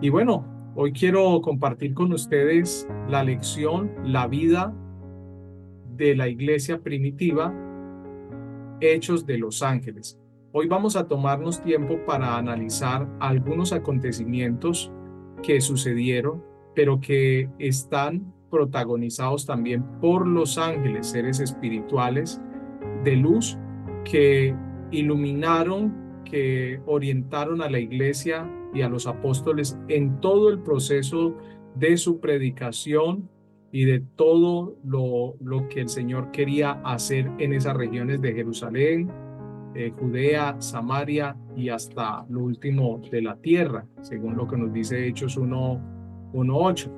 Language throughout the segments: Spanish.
Y bueno, hoy quiero compartir con ustedes la lección, la vida de la iglesia primitiva, Hechos de los Ángeles. Hoy vamos a tomarnos tiempo para analizar algunos acontecimientos que sucedieron, pero que están protagonizados también por los ángeles, seres espirituales de luz que iluminaron, que orientaron a la iglesia y a los apóstoles en todo el proceso de su predicación y de todo lo que el Señor quería hacer en esas regiones de Jerusalén, Judea, Samaria y hasta lo último de la tierra, según lo que nos dice Hechos 1:8.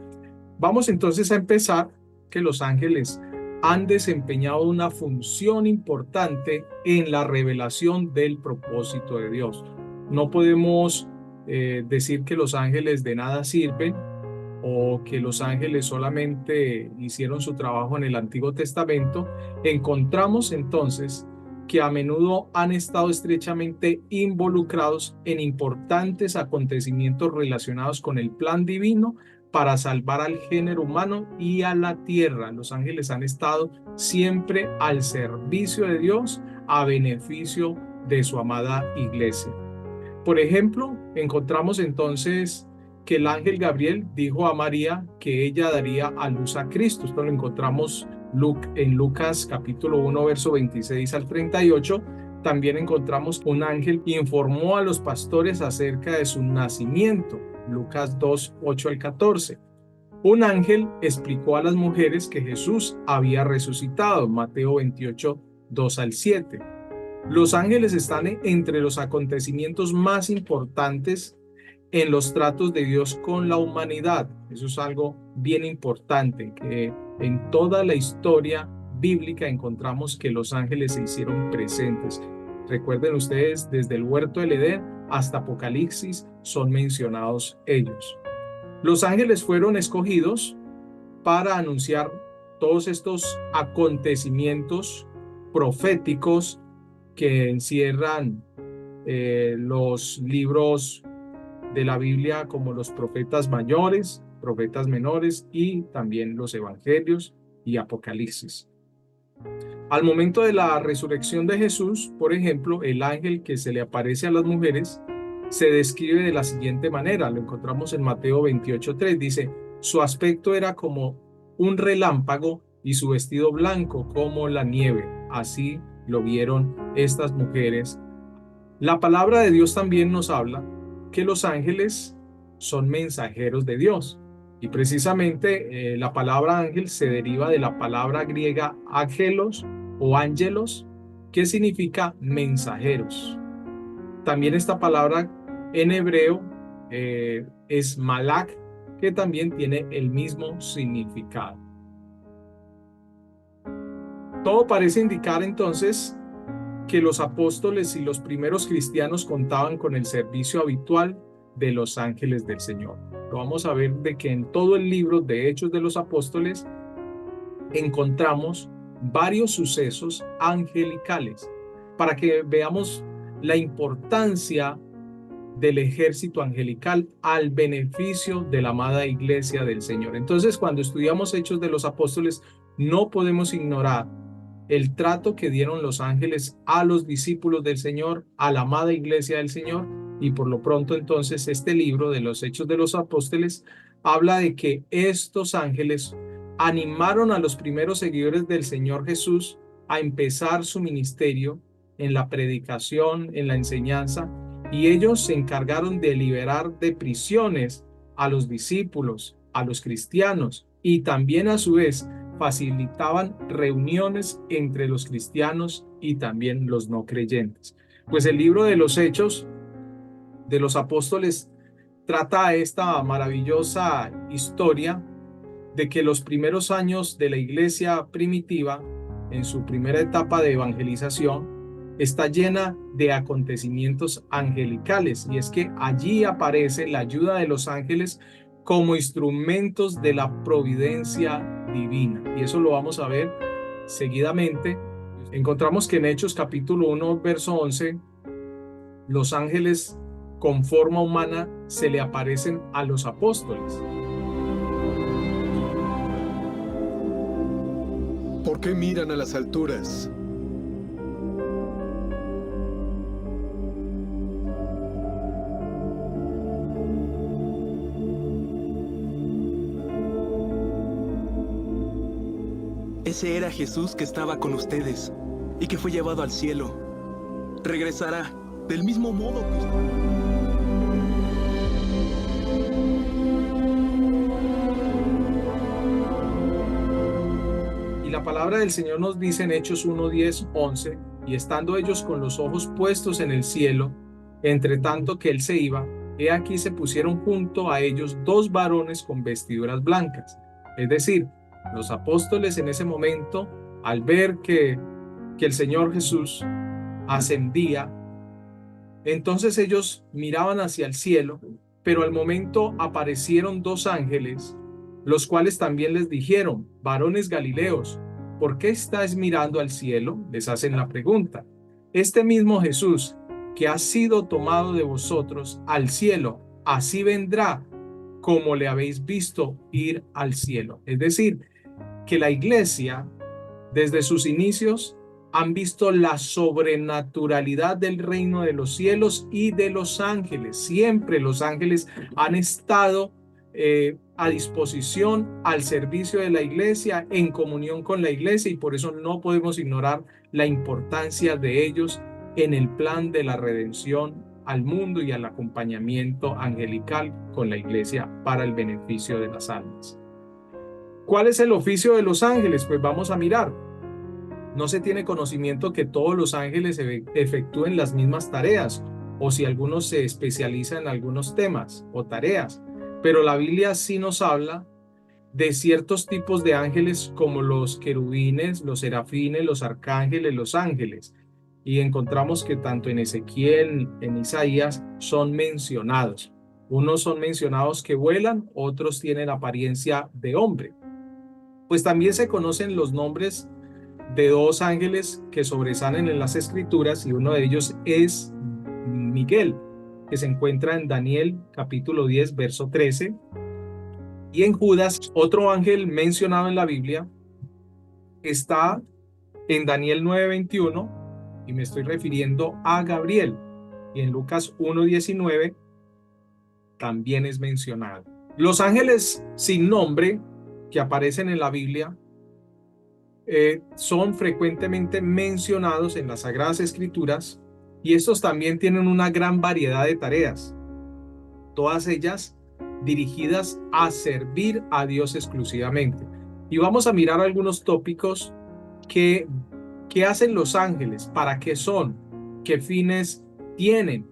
Vamos entonces a empezar que los ángeles han desempeñado una función importante en la revelación del propósito de Dios. No podemos decir que los ángeles de nada sirven o que los ángeles solamente hicieron su trabajo en el Antiguo Testamento. Encontramos entonces que a menudo han estado estrechamente involucrados en importantes acontecimientos relacionados con el plan divino para salvar al género humano y a la tierra. Los ángeles han estado siempre al servicio de Dios a beneficio de su amada iglesia. Por ejemplo, encontramos entonces que el ángel Gabriel dijo a María que ella daría a luz a Cristo. Esto lo encontramos en Lucas capítulo 1, verso 26 al 38. También encontramos un ángel que informó a los pastores acerca de su nacimiento. Lucas 2, 8 al 14. Un ángel explicó a las mujeres que Jesús había resucitado. Mateo 28, 2 al 7. Los ángeles están entre los acontecimientos más importantes en los tratos de Dios con la humanidad. Eso es algo bien importante, que en toda la historia bíblica encontramos que los ángeles se hicieron presentes. Recuerden ustedes, desde el huerto del Edén hasta Apocalipsis son mencionados ellos. Los ángeles fueron escogidos para anunciar todos estos acontecimientos proféticos que encierran los libros de la Biblia, como los profetas mayores, profetas menores y también los evangelios y Apocalipsis. Al momento de la resurrección de Jesús, por ejemplo, el ángel que se le aparece a las mujeres se describe de la siguiente manera. Lo encontramos en Mateo 28:3. Dice: su aspecto era como un relámpago y su vestido blanco como la nieve. Así lo vieron estas mujeres. La palabra de Dios también nos habla que los ángeles son mensajeros de Dios. Y precisamente la palabra ángel se deriva de la palabra griega ángelos o ángelos, que significa mensajeros. También esta palabra en hebreo es malak, que también tiene el mismo significado. Todo parece indicar entonces que los apóstoles y los primeros cristianos contaban con el servicio habitual de los ángeles del Señor. Lo vamos a ver de que en todo el libro de Hechos de los Apóstoles encontramos varios sucesos angelicales para que veamos la importancia del ejército angelical al beneficio de la amada iglesia del Señor. Entonces, cuando estudiamos Hechos de los Apóstoles, no podemos ignorar el trato que dieron los ángeles a los discípulos del Señor, a la amada iglesia del Señor. Y por lo pronto entonces este libro de los Hechos de los Apóstoles habla de que estos ángeles animaron a los primeros seguidores del Señor Jesús a empezar su ministerio en la predicación, en la enseñanza, y ellos se encargaron de liberar de prisiones a los discípulos, a los cristianos, y también a su vez facilitaban reuniones entre los cristianos y también los no creyentes. Pues el libro de los Hechos de los Apóstoles trata esta maravillosa historia de que los primeros años de la iglesia primitiva, en su primera etapa de evangelización, está llena de acontecimientos angelicales, y es que allí aparece la ayuda de los ángeles como instrumentos de la providencia divina, y eso lo vamos a ver seguidamente. Encontramos que en Hechos capítulo 1 verso 11 los ángeles con forma humana se le aparecen a los apóstoles. ¿Por qué miran a las alturas? Ese era Jesús que estaba con ustedes y que fue llevado al cielo. Regresará del mismo modo que ustedes. Y la palabra del Señor nos dice en Hechos 1, 10, 11, y estando ellos con los ojos puestos en el cielo, entre tanto que él se iba, he aquí se pusieron junto a ellos dos varones con vestiduras blancas. Es decir, los apóstoles en ese momento, al ver que el Señor Jesús ascendía, entonces ellos miraban hacia el cielo, pero al momento aparecieron dos ángeles, los cuales también les dijeron: varones galileos, ¿por qué estáis mirando al cielo? Les hacen la pregunta. Este mismo Jesús que ha sido tomado de vosotros al cielo, así vendrá como le habéis visto ir al cielo. Es decir, que la iglesia, desde sus inicios, han visto la sobrenaturalidad del reino de los cielos y de los ángeles. Siempre los ángeles han estado a disposición, al servicio de la iglesia, en comunión con la iglesia, y por eso no podemos ignorar la importancia de ellos en el plan de la redención al mundo y al acompañamiento angelical con la iglesia para el beneficio de las almas. ¿Cuál es el oficio de los ángeles? Pues vamos a mirar. No se tiene conocimiento que todos los ángeles efectúen las mismas tareas, o si algunos se especializan en algunos temas o tareas, pero la Biblia sí nos habla de ciertos tipos de ángeles como los querubines, los serafines, los arcángeles, los ángeles. Y encontramos que tanto en Ezequiel, en Isaías, son mencionados. Unos son mencionados que vuelan, otros tienen apariencia de hombre. Pues también se conocen los nombres de dos ángeles que sobresalen en las escrituras, y uno de ellos es Miguel, que se encuentra en Daniel capítulo 10, verso 13. Y en Judas, otro ángel mencionado en la Biblia está en Daniel 9:21, y me estoy refiriendo a Gabriel. Y en Lucas 1:19 también es mencionado. Los ángeles sin nombre que aparecen en la Biblia son frecuentemente mencionados en las Sagradas Escrituras, y estos también tienen una gran variedad de tareas, todas ellas dirigidas a servir a Dios exclusivamente. Y vamos a mirar algunos tópicos que hacen los ángeles, para qué son, qué fines tienen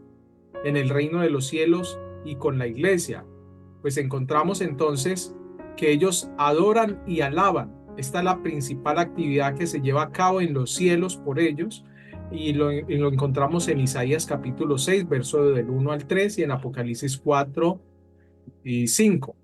en el reino de los cielos y con la iglesia. Pues encontramos entonces que ellos adoran y alaban. Esta es la principal actividad que se lleva a cabo en los cielos por ellos, y lo encontramos en Isaías capítulo 6, verso del 1 al 3, y en Apocalipsis 4 y 5.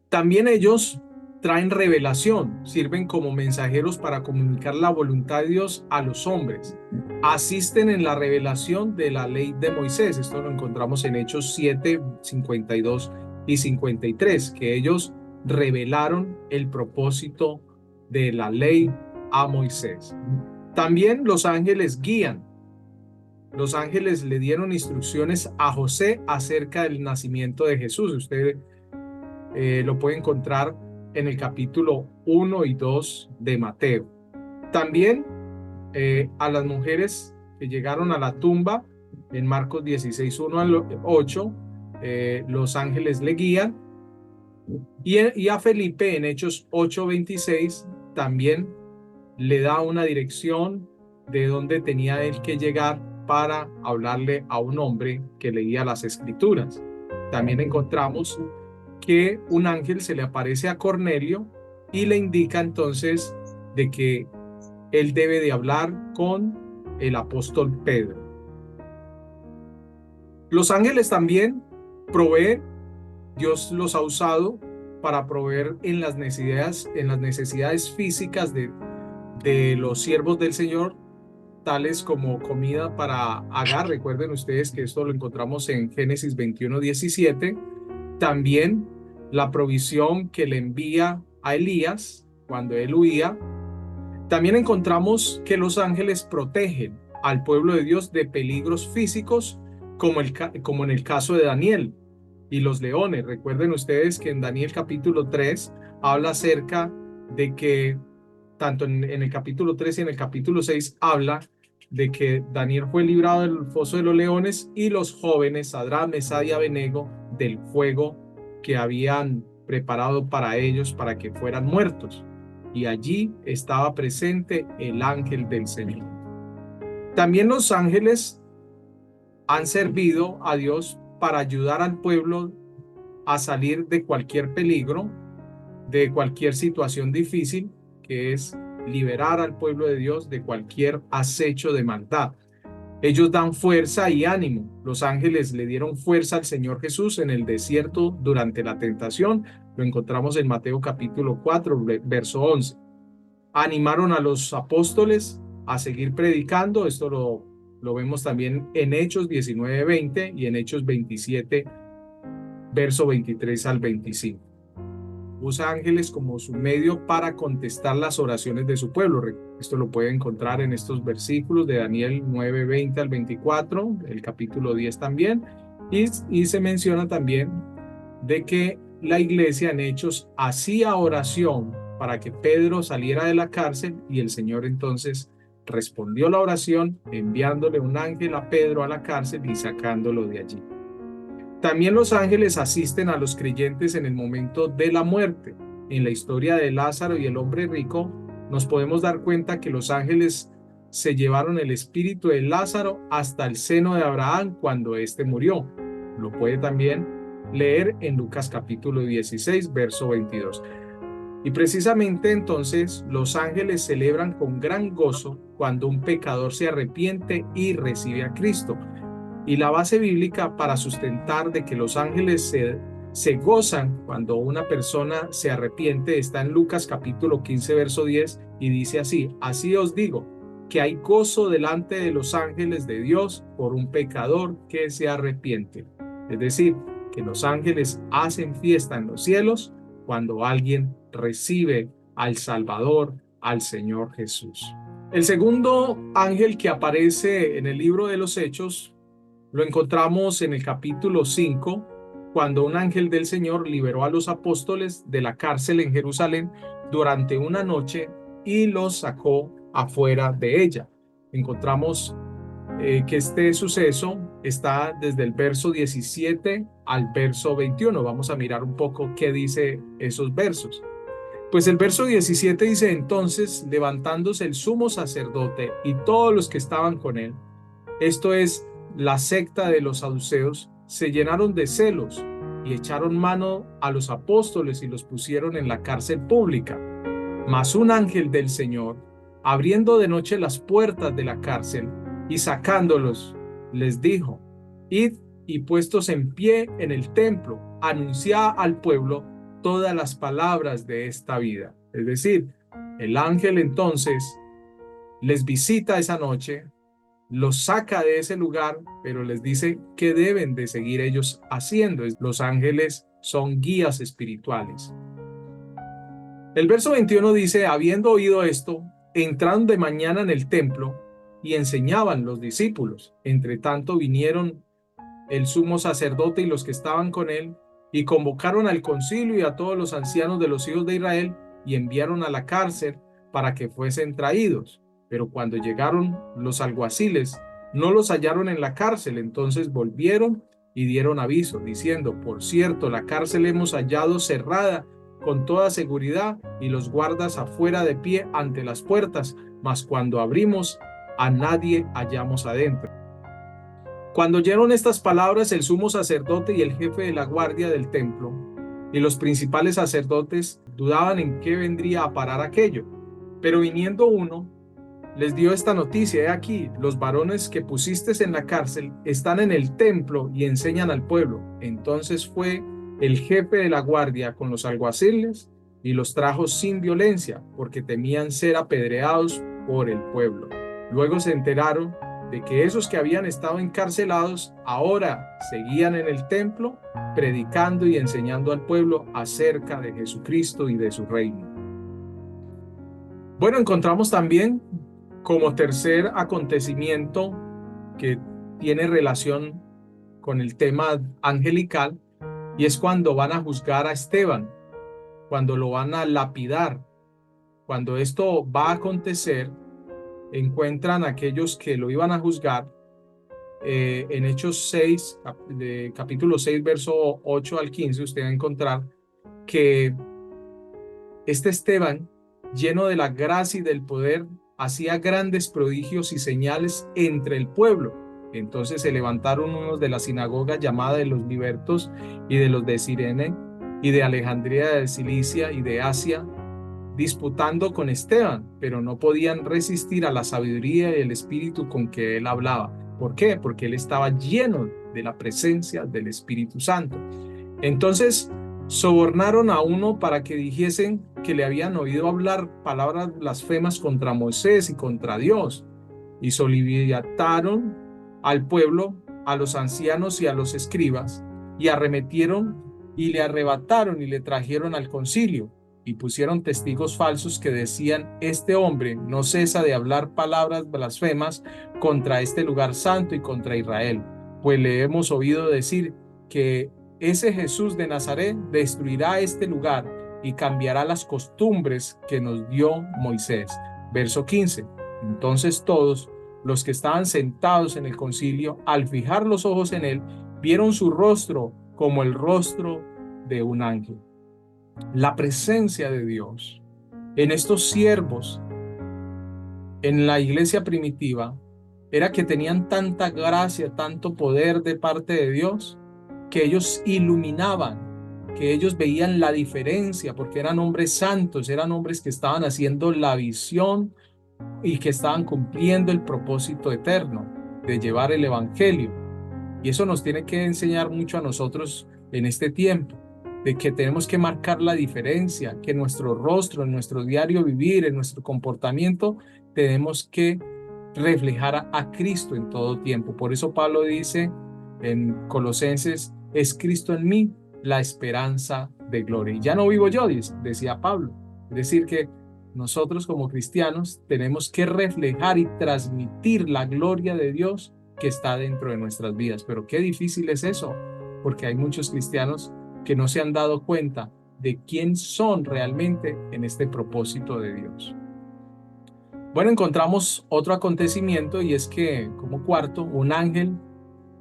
También ellos traen revelación, sirven como mensajeros para comunicar la voluntad de Dios a los hombres. Asisten en la revelación de la ley de Moisés. Esto lo encontramos en Hechos 7, 52 y 53, que ellos revelaron el propósito de la ley a Moisés. También los ángeles guían. Los ángeles le dieron instrucciones a José acerca del nacimiento de Jesús. Usted lo puede encontrar en el capítulo 1 y 2 de Mateo. También a las mujeres que llegaron a la tumba, en Marcos 16, 1 al 8, los ángeles le guían. Y a Felipe en Hechos 8, 26 también le da una dirección de dónde tenía él que llegar para hablarle a un hombre que leía las escrituras. También encontramos que un ángel se le aparece a Cornelio y le indica entonces de que él debe de hablar con el apóstol Pedro. Los ángeles también proveen. Dios los ha usado para proveer en las necesidades físicas de los siervos del Señor, tales como comida para Agar. Recuerden ustedes que esto lo encontramos en Génesis 21:17. También la provisión que le envía a Elías cuando él huía. También encontramos que los ángeles protegen al pueblo de Dios de peligros físicos, como en el caso de Daniel y los leones. Recuerden ustedes que en Daniel capítulo 3 habla acerca de que, tanto en el capítulo 3 y en el capítulo 6, habla de que Daniel fue librado del foso de los leones y los jóvenes, Sadrach, Mesach y Abednego, del fuego que habían preparado para ellos para que fueran muertos. Y allí estaba presente el ángel del Señor. También los ángeles han servido a Dios para ayudar al pueblo a salir de cualquier peligro, de cualquier situación difícil, que es liberar al pueblo de Dios de cualquier acecho de maldad. Ellos dan fuerza y ánimo. Los ángeles le dieron fuerza al Señor Jesús en el desierto durante la tentación. Lo encontramos en Mateo capítulo 4, verso 11. Animaron a los apóstoles a seguir predicando. Esto lo vemos también en Hechos 19:20 y en Hechos 27, verso 23 al 25. Usa ángeles como su medio para contestar las oraciones de su pueblo. Esto lo puede encontrar en estos versículos de Daniel 9:20 al 24, el capítulo 10 también. Y se menciona también de que la iglesia en Hechos hacía oración para que Pedro saliera de la cárcel, y el Señor entonces respondió la oración enviándole un ángel a Pedro a la cárcel y sacándolo de allí. También los ángeles asisten a los creyentes en el momento de la muerte. En la historia de Lázaro y el hombre rico, nos podemos dar cuenta que los ángeles se llevaron el espíritu de Lázaro hasta el seno de Abraham cuando éste murió. Lo puede también leer en Lucas capítulo 16, verso 22. Y precisamente entonces los ángeles celebran con gran gozo cuando un pecador se arrepiente y recibe a Cristo. Y la base bíblica para sustentar de que los ángeles se gozan cuando una persona se arrepiente está en Lucas capítulo 15, verso 10, y dice así: así os digo, que hay gozo delante de los ángeles de Dios por un pecador que se arrepiente. Es decir, que los ángeles hacen fiesta en los cielos cuando alguien recibe al Salvador, al Señor Jesús. El segundo ángel que aparece en el libro de los Hechos lo encontramos en el capítulo 5, cuando un ángel del Señor liberó a los apóstoles de la cárcel en Jerusalén durante una noche y los sacó afuera de ella. Encontramos que este suceso está desde el verso 17 al verso 21. Vamos a mirar un poco qué dice esos versos. Pues el verso 17 dice: entonces, levantándose el sumo sacerdote y todos los que estaban con él, esto es, la secta de los saduceos, se llenaron de celos y echaron mano a los apóstoles y los pusieron en la cárcel pública. Mas un ángel del Señor, abriendo de noche las puertas de la cárcel y sacándolos, les dijo: id y puestos en pie en el templo, anunciad al pueblo todas las palabras de esta vida. Es decir, el ángel entonces les visita esa noche, los saca de ese lugar, pero les dice qué deben de seguir ellos haciendo. Los ángeles son guías espirituales. El verso 21 dice: habiendo oído esto, entraron de mañana en el templo y enseñaban los discípulos. Entre tanto vinieron el sumo sacerdote y los que estaban con él, y convocaron al concilio y a todos los ancianos de los hijos de Israel, y enviaron a la cárcel para que fuesen traídos. Pero cuando llegaron los alguaciles, no los hallaron en la cárcel. Entonces volvieron y dieron aviso, diciendo: por cierto, la cárcel hemos hallado cerrada con toda seguridad, y los guardas afuera de pie ante las puertas, mas cuando abrimos, a nadie hallamos adentro. Cuando oyeron estas palabras, el sumo sacerdote y el jefe de la guardia del templo y los principales sacerdotes dudaban en qué vendría a parar aquello. Pero viniendo uno, les dio esta noticia: he aquí, los varones que pusiste en la cárcel están en el templo y enseñan al pueblo. Entonces fue el jefe de la guardia con los alguaciles y los trajo sin violencia, porque temían ser apedreados por el pueblo. Luego se enteraron de que esos que habían estado encarcelados ahora seguían en el templo predicando y enseñando al pueblo acerca de Jesucristo y de su reino. Bueno, encontramos también como tercer acontecimiento que tiene relación con el tema angelical, y es cuando van a juzgar a Esteban, cuando lo van a lapidar. Cuando esto va a acontecer, encuentran a aquellos que lo iban a juzgar en Hechos 6, capítulo 6, verso 8 al 15, usted va a encontrar que este Esteban, lleno de la gracia y del poder, hacía grandes prodigios y señales entre el pueblo. Entonces se levantaron unos de la sinagoga llamada de los libertos y de los de Cirene y de Alejandría de Cilicia y de Asia, disputando con Esteban, pero no podían resistir a la sabiduría y el espíritu con que él hablaba. ¿Por qué? Porque él estaba lleno de la presencia del Espíritu Santo. Entonces sobornaron a uno para que dijesen que le habían oído hablar palabras blasfemas contra Moisés y contra Dios, y soliviantaron al pueblo, a los ancianos y a los escribas, y arremetieron y le arrebataron y le trajeron al concilio, y pusieron testigos falsos que decían: este hombre no cesa de hablar palabras blasfemas contra este lugar santo y contra Israel, pues le hemos oído decir que ese Jesús de Nazaret destruirá este lugar y cambiará las costumbres que nos dio Moisés. Verso 15. Entonces todos los que estaban sentados en el concilio, al fijar los ojos en él, vieron su rostro como el rostro de un ángel. La presencia de Dios en estos siervos en la iglesia primitiva era que tenían tanta gracia, tanto poder de parte de Dios, que ellos iluminaban, que ellos veían la diferencia, porque eran hombres santos, eran hombres que estaban haciendo la visión y que estaban cumpliendo el propósito eterno de llevar el evangelio. Y eso nos tiene que enseñar mucho a nosotros en este tiempo, de que tenemos que marcar la diferencia, que en nuestro rostro, en nuestro diario vivir, en nuestro comportamiento, tenemos que reflejar a Cristo en todo tiempo. Por eso Pablo dice en Colosenses: es Cristo en mí la esperanza de gloria. Y ya no vivo yo, decía Pablo. Es decir, que nosotros como cristianos tenemos que reflejar y transmitir la gloria de Dios que está dentro de nuestras vidas. Pero qué difícil es eso, porque hay muchos cristianos que no se han dado cuenta de quién son realmente en este propósito de Dios. Bueno, encontramos otro acontecimiento, y es que, como cuarto, un ángel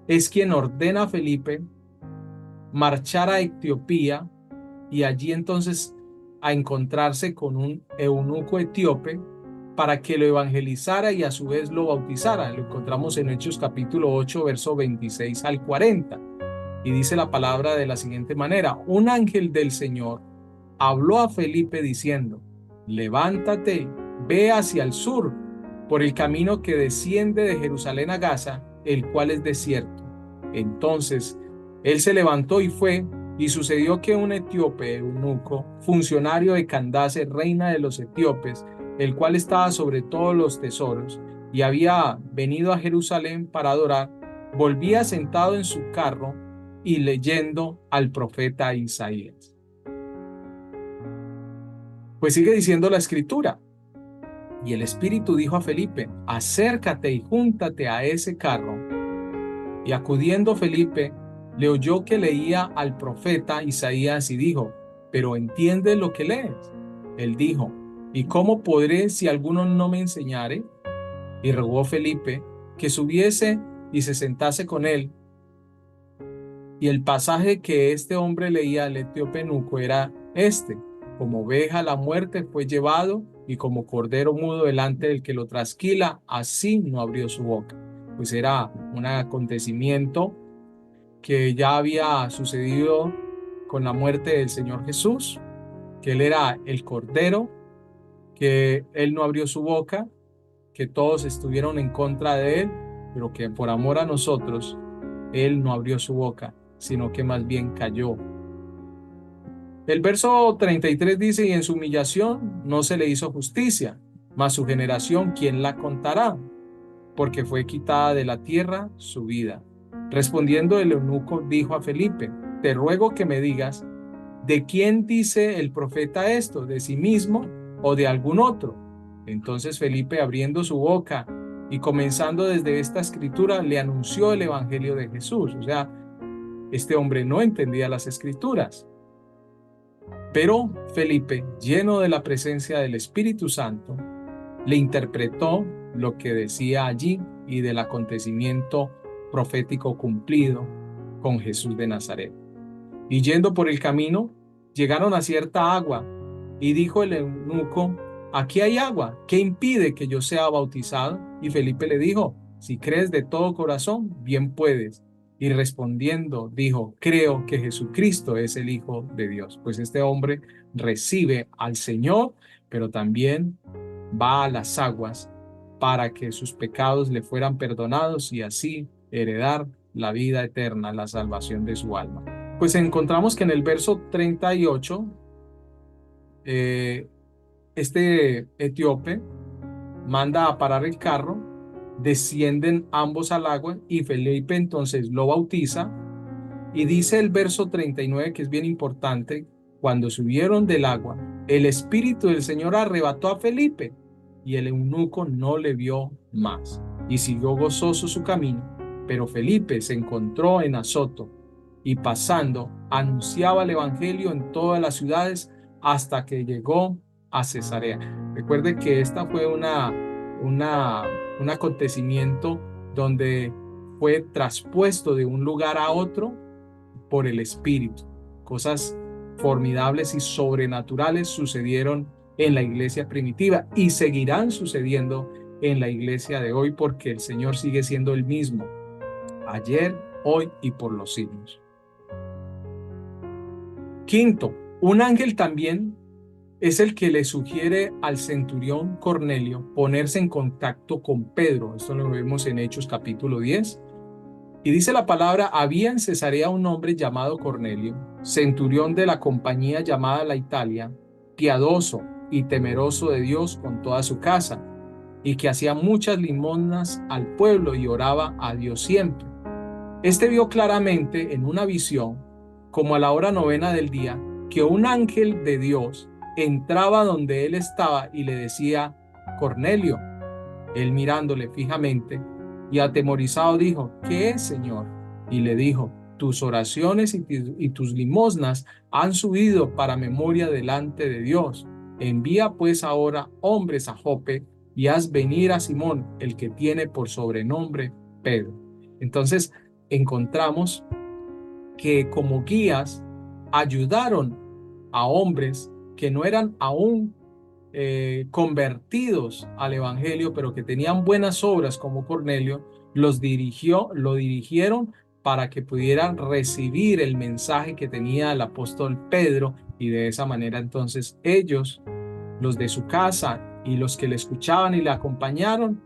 es quien ordena a Felipe marchar a Etiopía y allí entonces a encontrarse con un eunuco etíope para que lo evangelizara y a su vez lo bautizara. Lo encontramos en Hechos capítulo 8, verso 26 al 40. Y dice la palabra de la siguiente manera: un ángel del Señor habló a Felipe diciendo: levántate, ve hacia el sur, por el camino que desciende de Jerusalén a Gaza, el cual es desierto. Entonces él se levantó y fue, y sucedió que un etíope eunuco, funcionario de Candace, reina de los etíopes, el cual estaba sobre todos los tesoros, y había venido a Jerusalén para adorar, volvía sentado en su carro y leyendo al profeta Isaías. Pues sigue diciendo la escritura: y el Espíritu dijo a Felipe: acércate y júntate a ese carro. Y acudiendo Felipe, le oyó que leía al profeta Isaías y dijo: ¿pero entiendes lo que lees? Él dijo: ¿y cómo podré si alguno no me enseñare? Y rogó Felipe que subiese y se sentase con él. Y el pasaje que este hombre leía al etíope eunuco era este: como oveja a la muerte fue llevado, y como cordero mudo delante del que lo trasquila, así no abrió su boca. Pues era un acontecimiento que ya había sucedido con la muerte del Señor Jesús, que Él era el Cordero, que Él no abrió su boca, que todos estuvieron en contra de Él, pero que por amor a nosotros, Él no abrió su boca, sino que más bien cayó. El verso 33 dice: y en su humillación no se le hizo justicia, mas su generación, ¿quién la contará? porque fue quitada de la tierra su vida. Respondiendo el eunuco dijo a Felipe: te ruego que me digas, ¿de quién dice el profeta esto? ¿De sí mismo o de algún otro? Entonces Felipe, abriendo su boca y comenzando desde esta escritura, le anunció el evangelio de Jesús. O sea, este hombre no entendía las escrituras. Pero Felipe, lleno de la presencia del Espíritu Santo, le interpretó lo que decía allí y del acontecimiento profético cumplido con Jesús de Nazaret. Y yendo por el camino, llegaron a cierta agua, y dijo el eunuco: aquí hay agua, ¿qué impide que yo sea bautizado? Y Felipe le dijo: si crees de todo corazón, bien puedes. Y respondiendo dijo: creo que Jesucristo es el Hijo de Dios. Pues este hombre recibe al Señor, pero también va a las aguas para que sus pecados le fueran perdonados y así heredar la vida eterna, la salvación de su alma. Pues encontramos que en el verso 38, este etíope manda a parar el carro, descienden ambos al agua y Felipe entonces lo bautiza. Y dice el verso 39, que es bien importante: cuando subieron del agua, el Espíritu del Señor arrebató a Felipe y el eunuco no le vio más y siguió gozoso su camino. Pero Felipe se encontró en Azoto y pasando anunciaba el evangelio en todas las ciudades hasta que llegó a Cesarea. Recuerde que esta fue un acontecimiento donde fue traspuesto de un lugar a otro por el Espíritu. Cosas formidables y sobrenaturales sucedieron en la iglesia primitiva y seguirán sucediendo en la iglesia de hoy, porque el Señor sigue siendo el mismo, ayer, hoy y por los siglos. Quinto, un ángel también es el que le sugiere al centurión Cornelio ponerse en contacto con Pedro. Esto lo vemos en Hechos capítulo 10. Y dice la palabra: había en Cesarea un hombre llamado Cornelio, centurión de la compañía llamada la Italia, piadoso y temeroso de Dios con toda su casa, y que hacía muchas limosnas al pueblo y oraba a Dios siempre. Este vio claramente en una visión, como a la hora 9 del día, que un ángel de Dios entraba donde él estaba y le decía: Cornelio. Él, mirándole fijamente y atemorizado, dijo: ¿qué es, Señor? Y le dijo: tus oraciones y tus limosnas han subido para memoria delante de Dios. Envía pues ahora hombres a Jope y haz venir a Simón, el que tiene por sobrenombre Pedro. Entonces encontramos que como guías ayudaron a hombres que no eran aún convertidos al evangelio, pero que tenían buenas obras, como Cornelio. Lo dirigieron para que pudieran recibir el mensaje que tenía el apóstol Pedro, y de esa manera entonces ellos, los de su casa y los que le escuchaban y le acompañaron,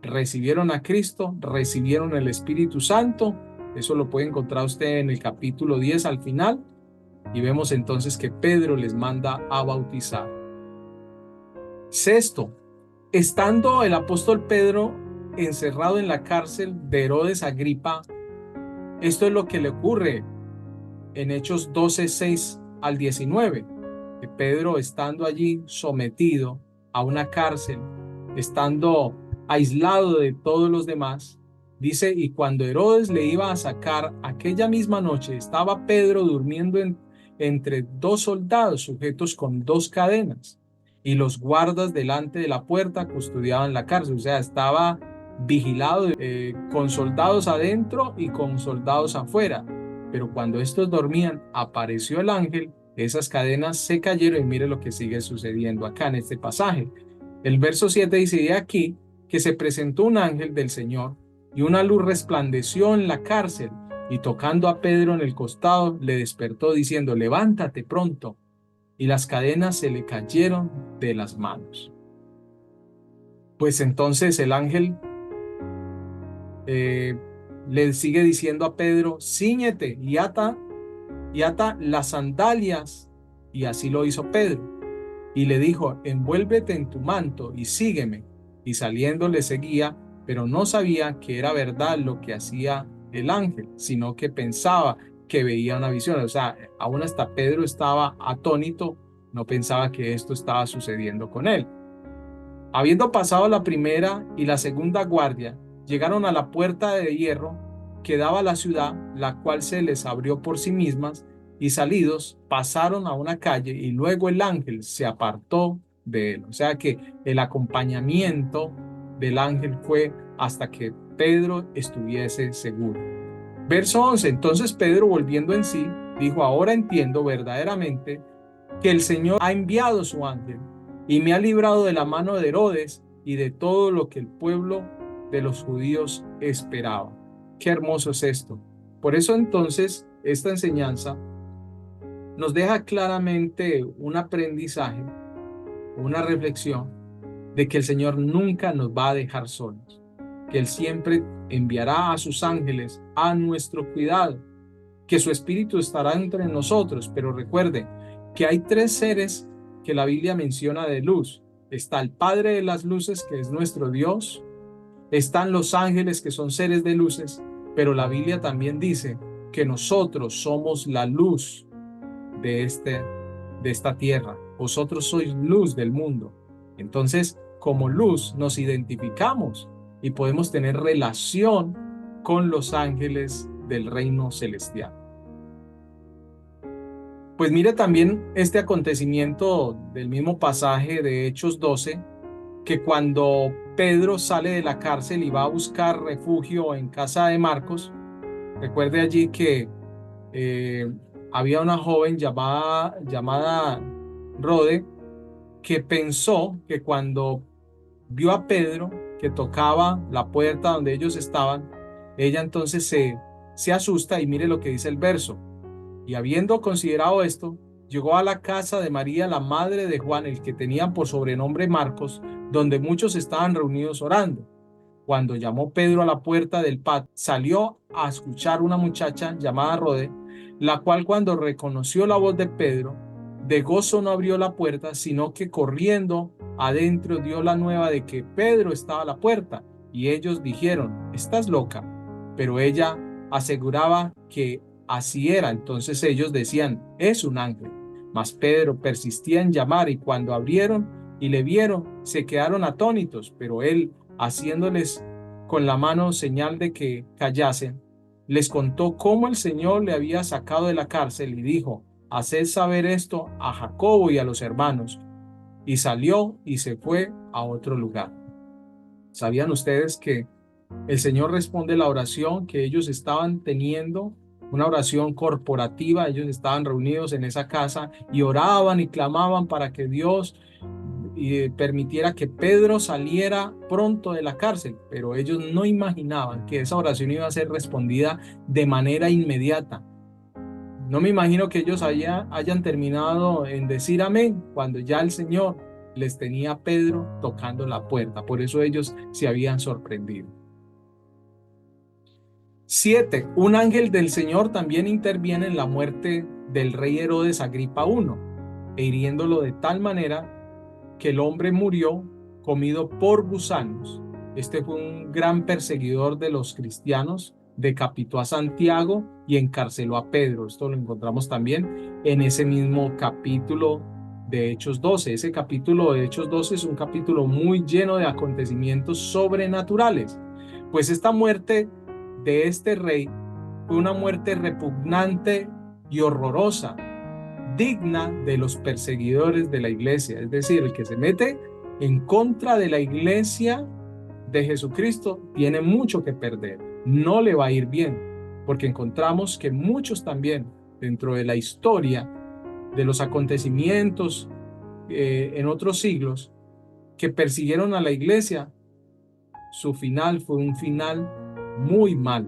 recibieron a Cristo, recibieron el Espíritu Santo. Eso lo puede encontrar usted en el capítulo 10 al final, y vemos entonces que Pedro les manda a bautizar. Sexto, estando el apóstol Pedro encerrado en la cárcel de Herodes Agripa, esto es lo que le ocurre en Hechos 12, 6 al 19, que Pedro, estando allí sometido a una cárcel, estando aislado de todos los demás, dice: y cuando Herodes le iba a sacar aquella misma noche, estaba Pedro durmiendo entre dos soldados sujetos con dos cadenas, y los guardas delante de la puerta custodiaban la cárcel. O sea, estaba vigilado con soldados adentro y con soldados afuera. Pero cuando estos dormían, apareció el ángel, esas cadenas se cayeron, y mire lo que sigue sucediendo acá en este pasaje. El verso 7 dice: de aquí que se presentó un ángel del Señor, y una luz resplandeció en la cárcel, y tocando a Pedro en el costado, le despertó diciendo: levántate pronto. Y las cadenas se le cayeron de las manos. Pues entonces el ángel le sigue diciendo a Pedro: cíñete y ata las sandalias. Y así lo hizo Pedro. Y le dijo: envuélvete en tu manto y sígueme. Y saliendo le seguía, pero no sabía que era verdad lo que hacía el ángel, sino que pensaba que veía una visión. O sea, aún hasta Pedro estaba atónito, no pensaba que esto estaba sucediendo con él. Habiendo pasado la primera y la segunda guardia, llegaron a la puerta de hierro que daba a la ciudad, la cual se les abrió por sí mismas, y salidos pasaron a una calle, y luego el ángel se apartó de él. O sea que el acompañamiento del ángel fue hasta que Pedro estuviese seguro. Verso 11. Entonces Pedro, volviendo en sí, dijo: ahora entiendo verdaderamente que el Señor ha enviado su ángel y me ha librado de la mano de Herodes y de todo lo que el pueblo de los judíos esperaba. Qué hermoso es esto. Por eso entonces esta enseñanza nos deja claramente un aprendizaje, una reflexión de que el Señor nunca nos va a dejar solos, que Él siempre enviará a sus ángeles a nuestro cuidado, que su espíritu estará entre nosotros. Pero recuerden que hay tres seres que la Biblia menciona de luz. Está el Padre de las luces, que es nuestro Dios. Están los ángeles, que son seres de luces. Pero la Biblia también dice que nosotros somos la luz de esta tierra. Vosotros sois luz del mundo. Entonces, como luz nos identificamos y podemos tener relación con los ángeles del reino celestial. Pues mire también este acontecimiento del mismo pasaje de Hechos 12, que cuando Pedro sale de la cárcel y va a buscar refugio en casa de Marcos, recuerde allí que había una joven llamada Rode, que pensó que cuando vio a Pedro que tocaba la puerta donde ellos estaban, ella entonces se asusta, y mire lo que dice el verso. Y habiendo considerado esto, llegó a la casa de María, la madre de Juan, el que tenían por sobrenombre Marcos, donde muchos estaban reunidos orando. Cuando llamó Pedro a la puerta del patio, salió a escuchar una muchacha llamada Rode, la cual, cuando reconoció la voz de Pedro, de gozo no abrió la puerta, sino que corriendo adentro dio la nueva de que Pedro estaba a la puerta. Y ellos dijeron: estás loca. Pero ella aseguraba que así era. Entonces ellos decían: es un ángel. Mas Pedro persistía en llamar, y cuando abrieron y le vieron, se quedaron atónitos. Pero él, haciéndoles con la mano señal de que callasen, les contó cómo el Señor le había sacado de la cárcel, y dijo: haced saber esto a Jacobo y a los hermanos. Y salió y se fue a otro lugar. ¿Sabían ustedes que el Señor responde la oración que ellos estaban teniendo? Una oración corporativa. Ellos estaban reunidos en esa casa y oraban y clamaban para que Dios permitiera que Pedro saliera pronto de la cárcel, pero ellos no imaginaban que esa oración iba a ser respondida de manera inmediata. No me imagino que ellos hayan terminado en decir amén cuando ya el Señor les tenía a Pedro tocando la puerta. Por eso ellos se habían sorprendido. 7. Un ángel del Señor también interviene en la muerte del rey Herodes Agripa I, e hiriéndolo de tal manera que el hombre murió comido por gusanos. Este fue un gran perseguidor de los cristianos, decapitó a Santiago y encarceló a Pedro. Esto lo encontramos también en ese mismo capítulo de Hechos 12. Ese capítulo de Hechos 12 es un capítulo muy lleno de acontecimientos sobrenaturales. Pues esta muerte de este rey fue una muerte repugnante y horrorosa, digna de los perseguidores de la iglesia. Es decir, el que se mete en contra de la iglesia de Jesucristo tiene mucho que perder, no le va a ir bien, porque encontramos que muchos también dentro de la historia de los acontecimientos en otros siglos que persiguieron a la iglesia, su final fue un final muy malo.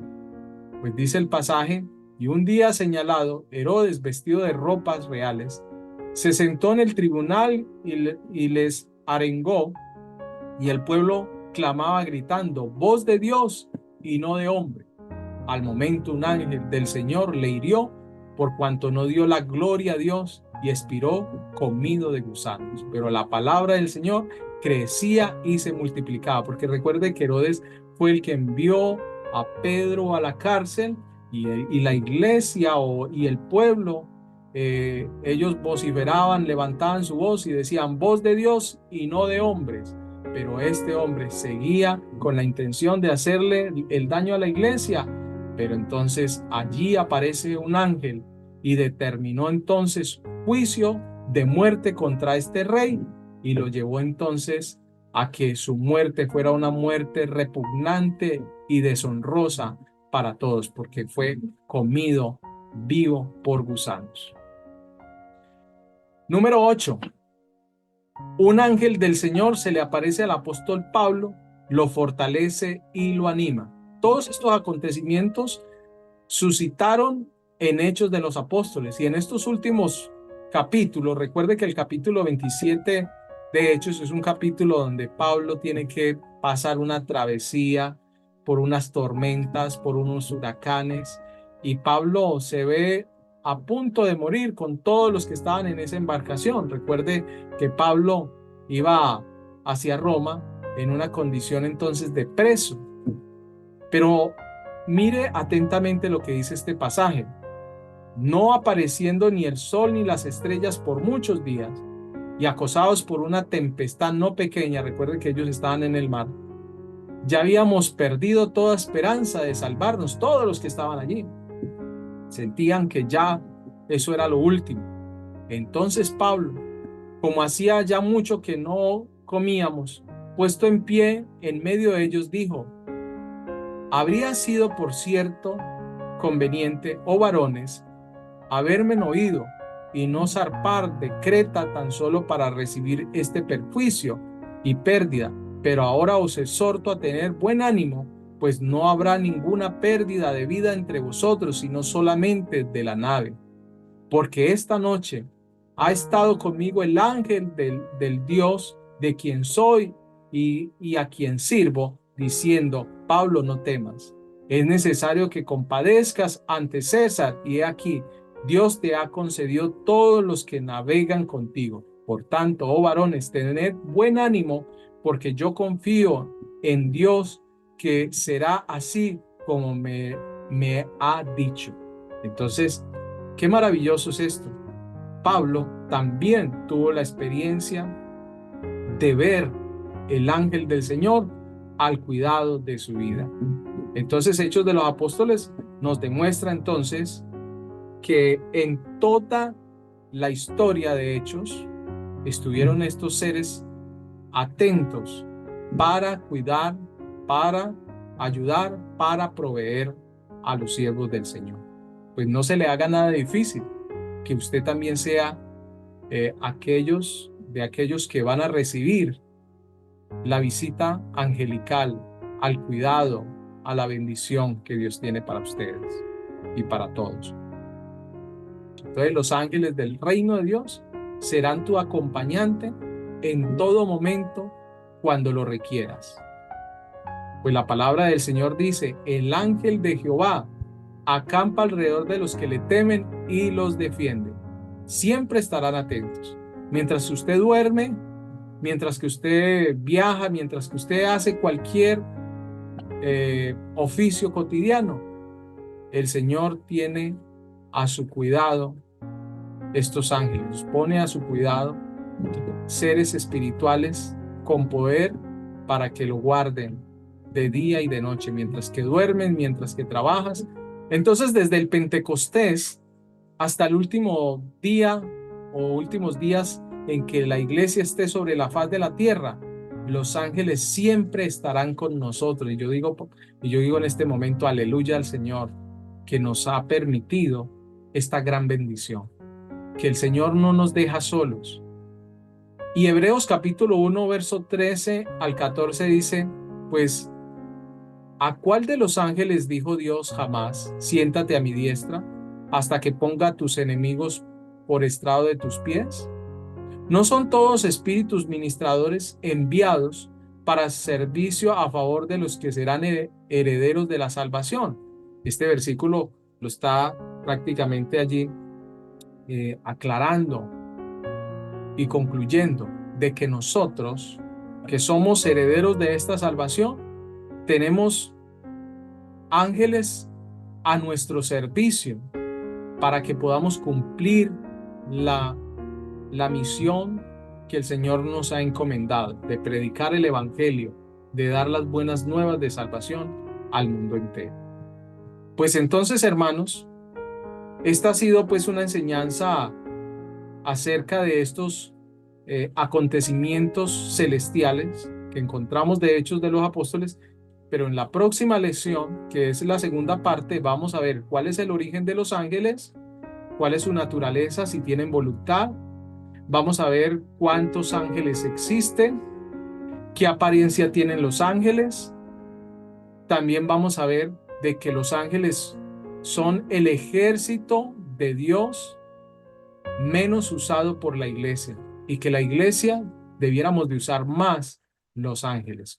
Pues dice el pasaje: y un día señalado, Herodes, vestido de ropas reales, se sentó en el tribunal y les arengó, y el pueblo clamaba gritando: voz de Dios y no de hombre. Al momento un ángel del Señor le hirió, por cuanto no dio la gloria a Dios, y expiró comido de gusanos. Pero la palabra del Señor crecía y se multiplicaba, porque recuerde que Herodes fue el que envió a Pedro a la cárcel y la iglesia y el pueblo, ellos vociferaban, levantaban su voz y decían voz de Dios y no de hombres. Pero este hombre seguía con la intención de hacerle el daño a la iglesia. Pero entonces allí aparece un ángel y determinó entonces juicio de muerte contra este rey y lo llevó entonces a que su muerte fuera una muerte repugnante y deshonrosa para todos, porque fue comido vivo por gusanos. Número 8. Un ángel del Señor se le aparece al apóstol Pablo, lo fortalece y lo anima. Todos estos acontecimientos suscitaron en Hechos de los Apóstoles y en estos últimos capítulos, recuerde que el capítulo 27 de Hechos es un capítulo donde Pablo tiene que pasar una travesía por unas tormentas, por unos huracanes, y Pablo se ve a punto de morir con todos los que estaban en esa embarcación. Recuerde que Pablo iba hacia Roma en una condición entonces de preso. Pero mire atentamente lo que dice este pasaje. No apareciendo ni el sol ni las estrellas por muchos días, y acosados por una tempestad no pequeña, recuerde que ellos estaban en el mar, ya habíamos perdido toda esperanza de salvarnos. Todos los que estaban allí sentían que ya eso era lo último. Entonces Pablo, como hacía ya mucho que no comíamos, puesto en pie en medio de ellos, dijo: habría sido, por cierto, conveniente, oh varones, haberme oído y no zarpar de Creta tan solo para recibir este perjuicio y pérdida, pero ahora os exhorto a tener buen ánimo, pues no habrá ninguna pérdida de vida entre vosotros, sino solamente de la nave. Porque esta noche ha estado conmigo el ángel del Dios de quien soy y a quien sirvo, diciendo: Pablo, no temas, es necesario que compadezcas ante César, y he aquí, Dios te ha concedido todos los que navegan contigo. Por tanto, oh varones, tened buen ánimo, porque yo confío en Dios que será así como me ha dicho. Entonces, qué maravilloso es esto. Pablo también tuvo la experiencia de ver el ángel del Señor al cuidado de su vida. Entonces, Hechos de los Apóstoles nos demuestra entonces que en toda la historia de Hechos estuvieron estos seres atentos para cuidar, para ayudar, para proveer a los siervos del Señor. Pues no se le haga nada difícil, que usted también sea aquellos que van a recibir la visita angelical, al cuidado, a la bendición que Dios tiene para ustedes y para todos. Entonces, los ángeles del reino de Dios serán tu acompañante en todo momento cuando lo requieras. Pues la palabra del Señor dice: el ángel de Jehová acampa alrededor de los que le temen y los defiende. Siempre estarán atentos. Mientras usted duerme, mientras que usted viaja, mientras que usted hace cualquier oficio cotidiano, el Señor tiene a su cuidado estos ángeles, pone a su cuidado seres espirituales con poder para que lo guarden de día y de noche, mientras que duermen, mientras que trabajas. Entonces, desde el Pentecostés hasta el último día o últimos días en que la iglesia esté sobre la faz de la tierra, los ángeles siempre estarán con nosotros. Y yo digo en este momento, aleluya al Señor, que nos ha permitido esta gran bendición, que el Señor no nos deja solos. Y Hebreos capítulo 1, verso 13 al 14 dice: pues, ¿a cuál de los ángeles dijo Dios jamás: siéntate a mi diestra, hasta que ponga a tus enemigos por estrado de tus pies? ¿No son todos espíritus ministradores enviados para servicio a favor de los que serán herederos de la salvación? Este versículo lo está prácticamente allí aclarando y concluyendo de que nosotros, que somos herederos de esta salvación, tenemos ángeles a nuestro servicio para que podamos cumplir la misión que el Señor nos ha encomendado, de predicar el evangelio, de dar las buenas nuevas de salvación al mundo entero. Pues entonces, hermanos, esta ha sido pues una enseñanza acerca de estos acontecimientos celestiales que encontramos de Hechos de los Apóstoles, pero en la próxima lección, que es la segunda parte, vamos a ver cuál es el origen de los ángeles, cuál es su naturaleza, si tienen voluntad. Vamos a ver cuántos ángeles existen, qué apariencia tienen los ángeles. También vamos a ver de que los ángeles son el ejército de Dios menos usado por la iglesia y que la iglesia debiéramos de usar más los ángeles.